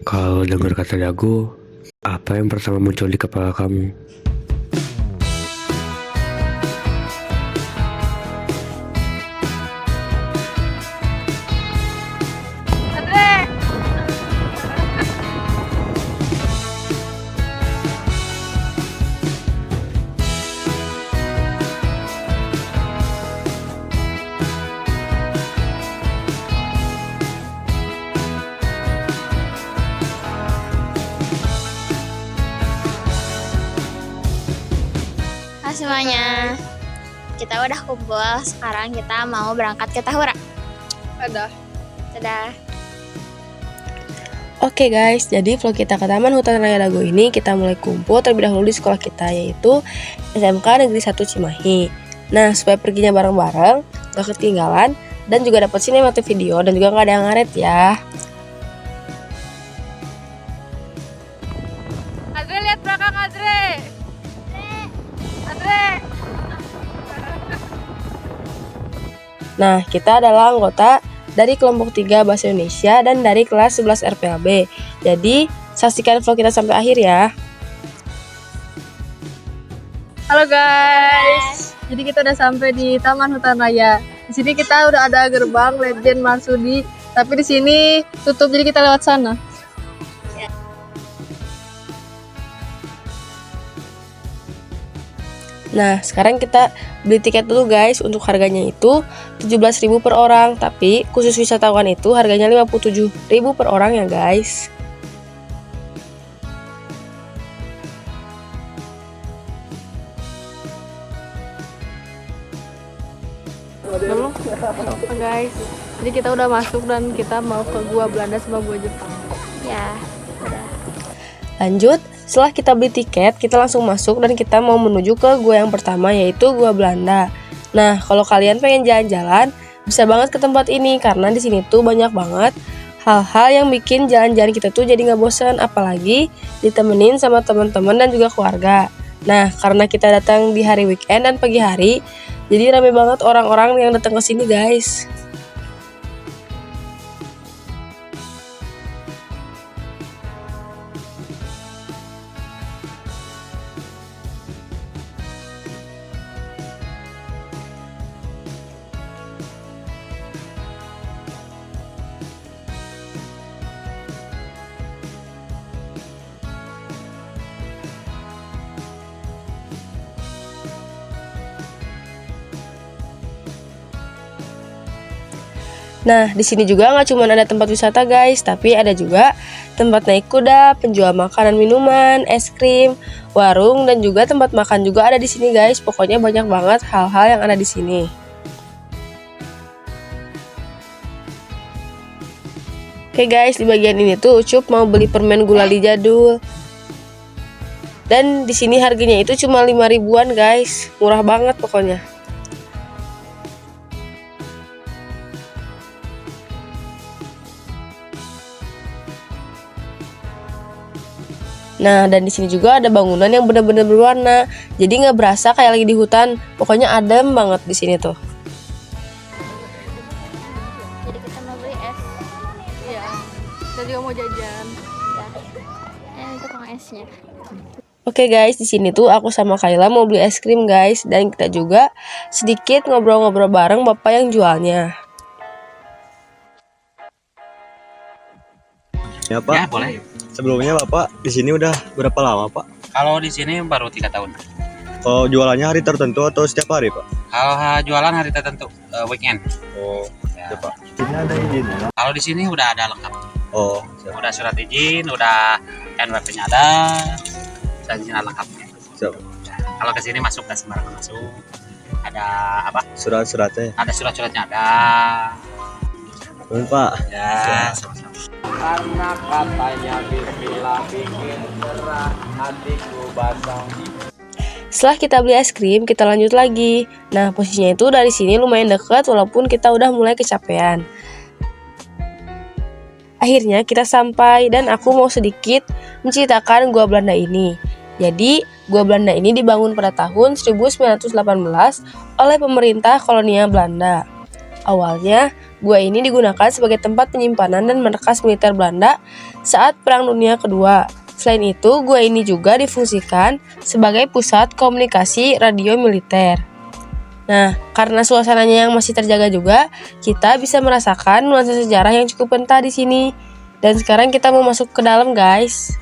Kalau dengar kata dago, apa yang pertama muncul di kepala kamu? Halo semuanya, kita udah kumpul. Sekarang kita mau berangkat ke Tahura. Dadah. Oke guys, jadi vlog kita ke Taman Hutan Raya Dago ini kita mulai kumpul terlebih dahulu di sekolah kita, yaitu SMK Negeri 1 Cimahi. Nah, supaya perginya bareng-bareng, gak ketinggalan, dan juga dapat sinematik video dan juga gak ada yang ngaret ya. Adre, lihat belakang Adre. Nah, kita adalah anggota dari kelompok 3 Bahasa Indonesia dan dari kelas 11 RPAB. Jadi, saksikan vlog kita sampai akhir ya. Halo guys. Jadi kita udah sampai di Taman Hutan Raya. Di sini kita udah ada gerbang Legend Marsudi, tapi di sini tutup jadi kita lewat sana. Nah, sekarang kita beli tiket dulu guys. Untuk harganya itu 17.000 per orang, tapi khusus wisatawan itu harganya 57.000 per orang ya guys. Belum? Guys. Jadi kita udah masuk dan kita mau ke Gua Belanda sama Gua Jepang. Ya, udah. Lanjut, setelah kita beli tiket, kita langsung masuk dan kita mau menuju ke gua yang pertama, yaitu Gua Belanda. Nah, kalau kalian pengen jalan-jalan, bisa banget ke tempat ini karena di sini tuh banyak banget hal-hal yang bikin jalan-jalan kita tuh jadi nggak bosan, apalagi ditemenin sama teman-teman dan juga keluarga. Nah, karena kita datang di hari weekend dan pagi hari, jadi rame banget orang-orang yang datang ke sini guys. Nah, di sini juga nggak cuma ada tempat wisata guys, tapi ada juga tempat naik kuda, penjual makanan minuman, es krim, warung, dan juga tempat makan juga ada di sini guys. Pokoknya banyak banget hal-hal yang ada di sini. Oke guys, di bagian ini tuh Ucup mau beli permen gulali jadul. Dan di sini harganya itu cuma 5 ribuan guys, murah banget pokoknya. Nah, dan di sini juga ada bangunan yang benar-benar berwarna, jadi nggak berasa kayak lagi di hutan. Pokoknya adem banget di sini tuh. Jadi kita mau beli es. Iya. Kita juga mau jajan. Ya. Ini tukang esnya. Oke guys, di sini tuh aku sama Kayla mau beli es krim guys, dan kita juga sedikit ngobrol-ngobrol bareng bapak yang jualnya. Ya Pak, Ya boleh. sebelumnya Bapak di sini udah berapa lama Pak? Kalau di sini baru 3 tahun. Kalau jualannya hari tertentu atau setiap hari Pak? Kalau jualan hari tertentu, weekend. Oh, Ya. ya Pak. Sini ada izinnya? Kalau di sini udah ada lengkap. Oh, siap. Udah surat izin, udah NWP-nya ada, izin lengkapnya. Siap. Kalau ke sini masuk, nggak sembarangan masuk. Ada apa? Surat-suratnya. Ada surat-suratnya ada. Betul Pak. Ya, sama-sama. Karena katanya bismillah bikin cerah hatiku basah. Setelah kita beli es krim, kita lanjut lagi. Nah, posisinya itu dari sini lumayan dekat walaupun kita udah mulai kecapean. Akhirnya kita sampai dan aku mau sedikit menceritakan Gua Belanda ini. Jadi, Gua Belanda ini dibangun pada tahun 1918 oleh pemerintah kolonial Belanda. Awalnya, gua ini digunakan sebagai tempat penyimpanan dan markas militer Belanda saat Perang Dunia Kedua. Selain itu, gua ini juga difungsikan sebagai pusat komunikasi radio militer. Nah, karena suasananya yang masih terjaga juga, kita bisa merasakan nuansa sejarah yang cukup kental di sini. Dan sekarang kita mau masuk ke dalam, guys.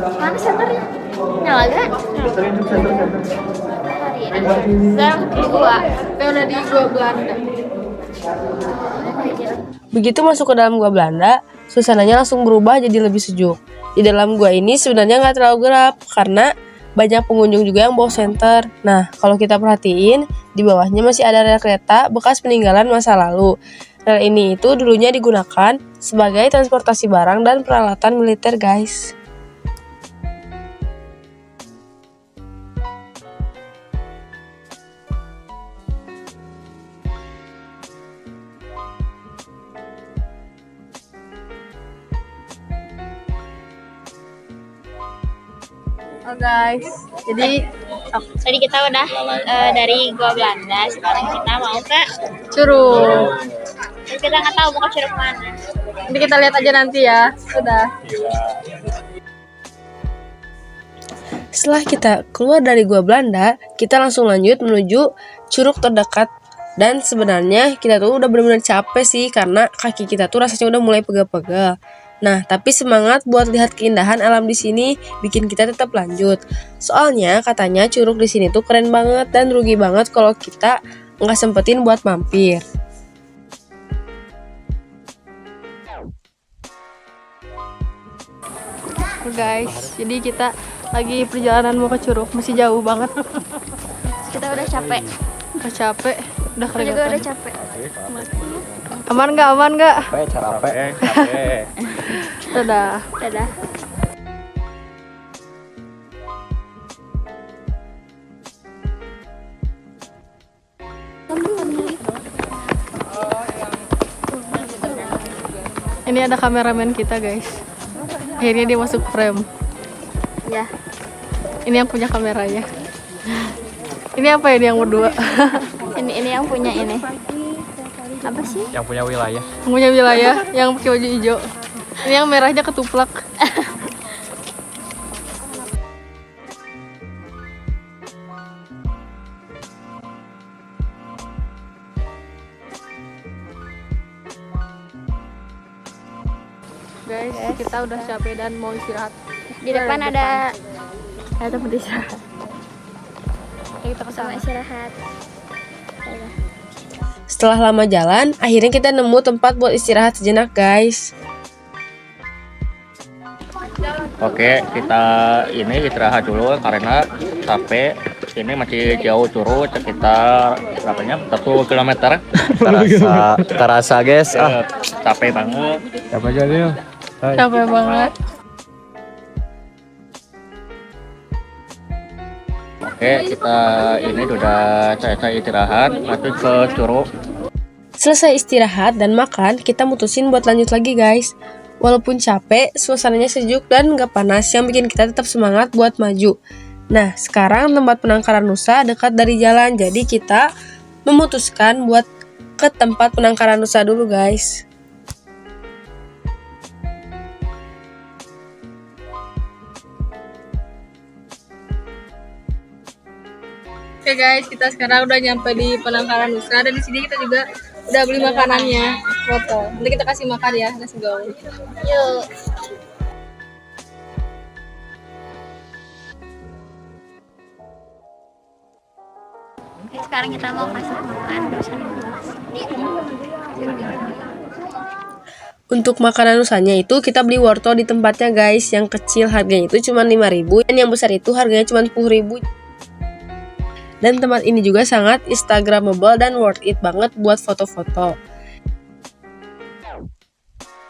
Mana senternya? Nyala gak? Sekarang kedua. Kita udah di gua Belanda. Begitu masuk ke dalam gua Belanda, suasananya langsung berubah jadi lebih sejuk. Di dalam gua ini sebenarnya nggak terlalu gelap karena banyak pengunjung juga yang bawa senter. Nah, kalau kita perhatiin, di bawahnya masih ada rel kereta bekas peninggalan masa lalu. Rel ini itu dulunya digunakan sebagai transportasi barang dan peralatan militer, guys. Oh guys, jadi Tadi kita udah dari gua Belanda, sekarang kita mau ke Curug. Terus kita nggak tahu mau ke Curug mana. Nanti kita lihat aja nanti ya. Sudah. Setelah kita keluar dari gua Belanda, kita langsung lanjut menuju curug terdekat. Dan sebenarnya kita tuh udah benar-benar capek sih karena kaki kita tuh rasanya udah mulai pegel-pegel. Nah, tapi semangat buat lihat keindahan alam di sini bikin kita tetap lanjut. Soalnya katanya curug di sini tuh keren banget dan rugi banget kalau kita nggak sempetin buat mampir. Guys, jadi kita lagi perjalanan mau ke Curug, masih jauh banget. Kita udah capek. Udah capek, udah Aku juga keringetan. udah capek. Aman nggak? Aman nggak? Capek. Dadah. Dadah. Ini ada kameramen kita guys. Akhirnya dia masuk frame. Ya. Ini yang punya kameranya. Ini apa ini yang berdua? Ini yang punya ini. Apa sih? Yang punya wilayah. Yang punya wilayah, yang pakai baju hijau. Ini yang merahnya ketuplak. Guys, kita udah capek dan mau istirahat. Di depan ada tempat istirahat. Kita ke Sama sana. istirahat. Setelah lama jalan, akhirnya kita nemu tempat buat istirahat sejenak, guys. Oke, kita ini istirahat dulu karena capek. Ini masih jauh Curug, sekitar berapanya? 1 kilometer. Terasa guys. Capek banget. Capek banget. Oke, kita ini sudah selesai istirahat, lanjut ke Curug. Selesai istirahat dan makan, kita mutusin buat lanjut lagi, guys. Walaupun capek, suasananya sejuk dan gak panas yang bikin kita tetap semangat buat maju. Nah, sekarang tempat penangkaran rusa dekat dari jalan, jadi kita memutuskan buat ke tempat penangkaran rusa dulu, guys. Oke guys, kita sekarang udah nyampe di penangkaran rusa dan di sini kita juga udah beli makanannya. Foto. Nanti kita kasih makan ya. Let's go. Yuk. Oke, sekarang kita mau kasih makan bersama. Untuk makanan rusanya itu kita beli wortel di tempatnya, guys. Yang kecil harganya itu cuma 5.000 dan yang besar itu harganya cuma 10.000. Dan tempat ini juga sangat instagramable dan worth it banget buat foto-foto.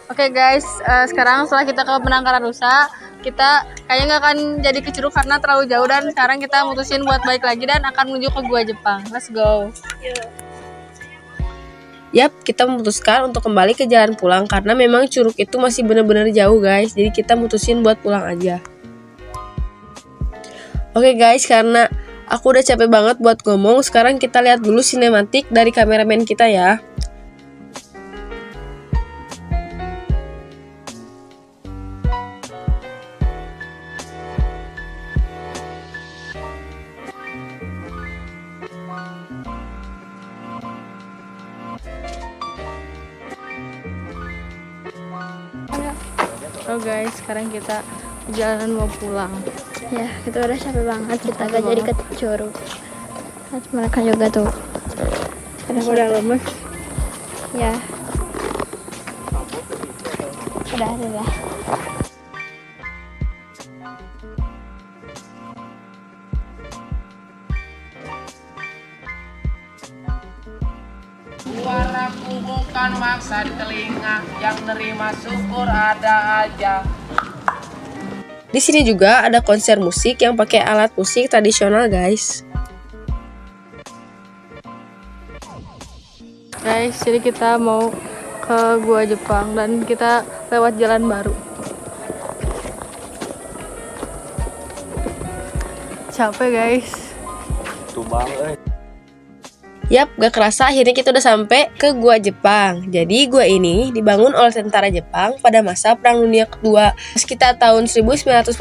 Oke guys, sekarang setelah kita ke penangkaran rusa, kita kayaknya nggak akan jadi ke Curug karena terlalu jauh dan sekarang kita mutusin buat balik lagi dan akan menuju ke Gua Jepang. Let's go. Yap, kita memutuskan untuk kembali ke jalan pulang karena memang Curug itu masih bener-bener jauh guys. Jadi kita mutusin buat pulang aja. Oke guys, karena aku udah capek banget buat ngomong, sekarang kita lihat dulu sinematik dari kameramen kita ya. Oh guys, sekarang kita jalan mau pulang. Ya, kita udah capek banget, kita gak jadi ke Curug. Terus mereka juga tuh. Udah lemes. Ya. Udah. Suaraku bukan maksa di telinga, yang nerima syukur ada aja. Di sini juga ada konser musik yang pakai alat musik tradisional guys. Guys, jadi kita mau ke Gua Jepang dan kita lewat jalan baru. Capek guys. Tumbang Yap, gak kerasa akhirnya kita udah sampai ke Gua Jepang. Jadi gua ini dibangun oleh tentara Jepang pada masa Perang Dunia Kedua sekitar tahun 1942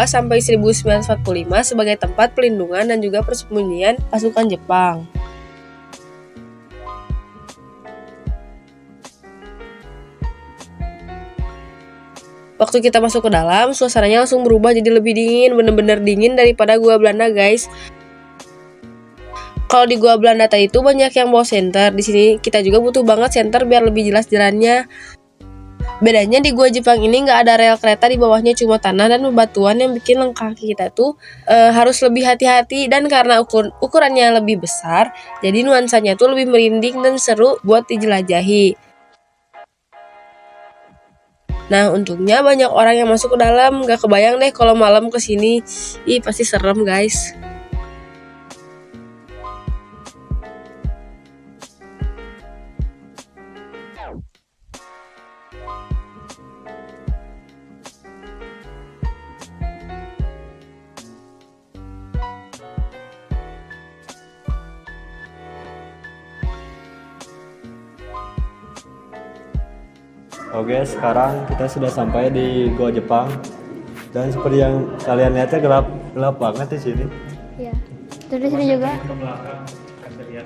sampai 1945 sebagai tempat pelindungan dan juga persembunyian pasukan Jepang. Waktu kita masuk ke dalam, suasananya langsung berubah jadi lebih dingin, bener-bener dingin daripada Gua Belanda guys. Kalau di Gua Belanda tadi itu banyak yang bawa senter. Di sini kita juga butuh banget senter biar lebih jelas jalannya. Bedanya di Gua Jepang ini nggak ada rel kereta, di bawahnya cuma tanah dan bebatuan yang bikin langkah kaki kita tuh harus lebih hati-hati, dan karena ukurannya lebih besar, jadi nuansanya tuh lebih merinding dan seru buat dijelajahi. Nah, untungnya banyak orang yang masuk ke dalam. Gak kebayang deh kalau malam kesini, pasti serem guys. Oke, sekarang kita sudah sampai di Gua Jepang. Dan seperti yang kalian lihatnya gelap banget di sini. Iya. Terus di sini juga. Senternya.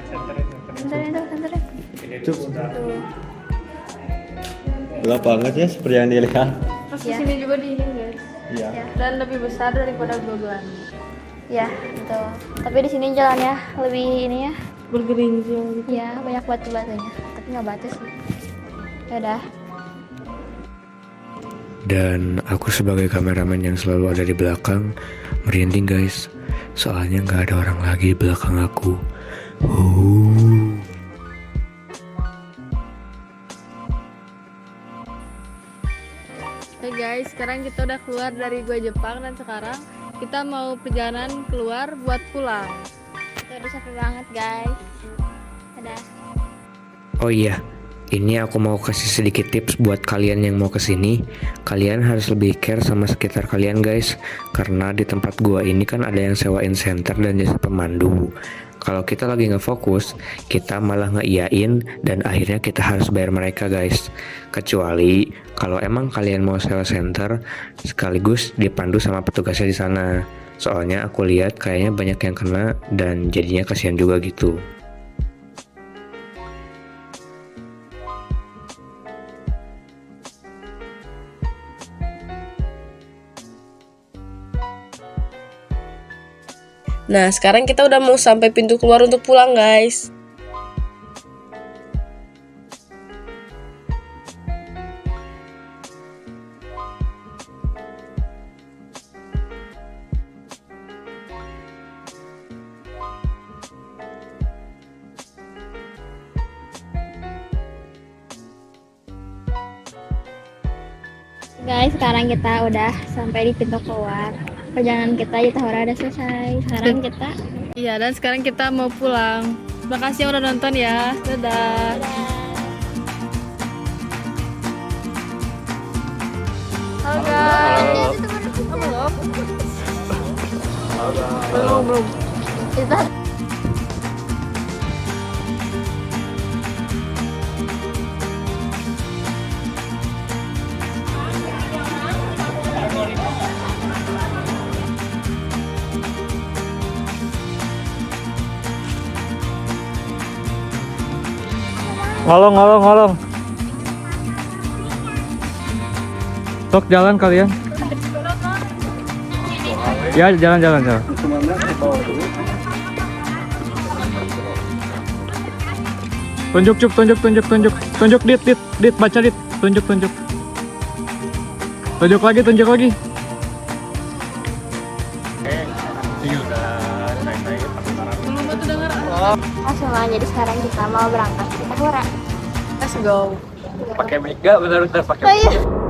Gelap banget ya seperti yang dilihat. Terus di sini juga dingin guys. Iya. Dan lebih besar daripada Gua Belanda. Ya, betul. Tapi di sini jalannya lebih ini ya. Bergerinjal gitu. Ya, banyak batu-batunya. Tapi nggak batu sih. Ya udah. Dan aku sebagai kameramen yang selalu ada di belakang merinding guys, soalnya nggak ada orang lagi di belakang aku. Oke guys, sekarang kita udah keluar dari Gua Jepang dan sekarang kita mau perjalanan keluar buat pulang. Kita udah capek banget guys. Udah. Oh iya, ini aku mau kasih sedikit tips buat kalian yang mau kesini. Kalian harus lebih care sama sekitar kalian guys, karena di tempat gua ini kan ada yang sewain senter dan jasa pemandu. Kalau kita lagi nggak fokus, kita malah ngeiyain dan akhirnya kita harus bayar mereka guys. Kecuali kalau emang kalian mau sewa senter sekaligus dipandu sama petugasnya di sana. Soalnya aku lihat kayaknya banyak yang kena dan jadinya kasihan juga gitu. Nah, sekarang kita udah mau sampai pintu keluar untuk pulang guys. Guys, sekarang kita udah sampai di pintu keluar. Perjalanan kita di Tahura udah selesai. Sekarang kita Iya, dan sekarang kita mau pulang. Terima kasih yang udah nonton ya. Dadah. guys. Belum. Kita Ngolong. Sok jalan kalian. Ya, jalan. Tunjuk, dit, baca dit, tunjuk. Tunjuk lagi. langsung aja. Jadi sekarang kita mau berangkat ke Tahura. Let's go. Pakai mega bener-bener pakai. Oh iya.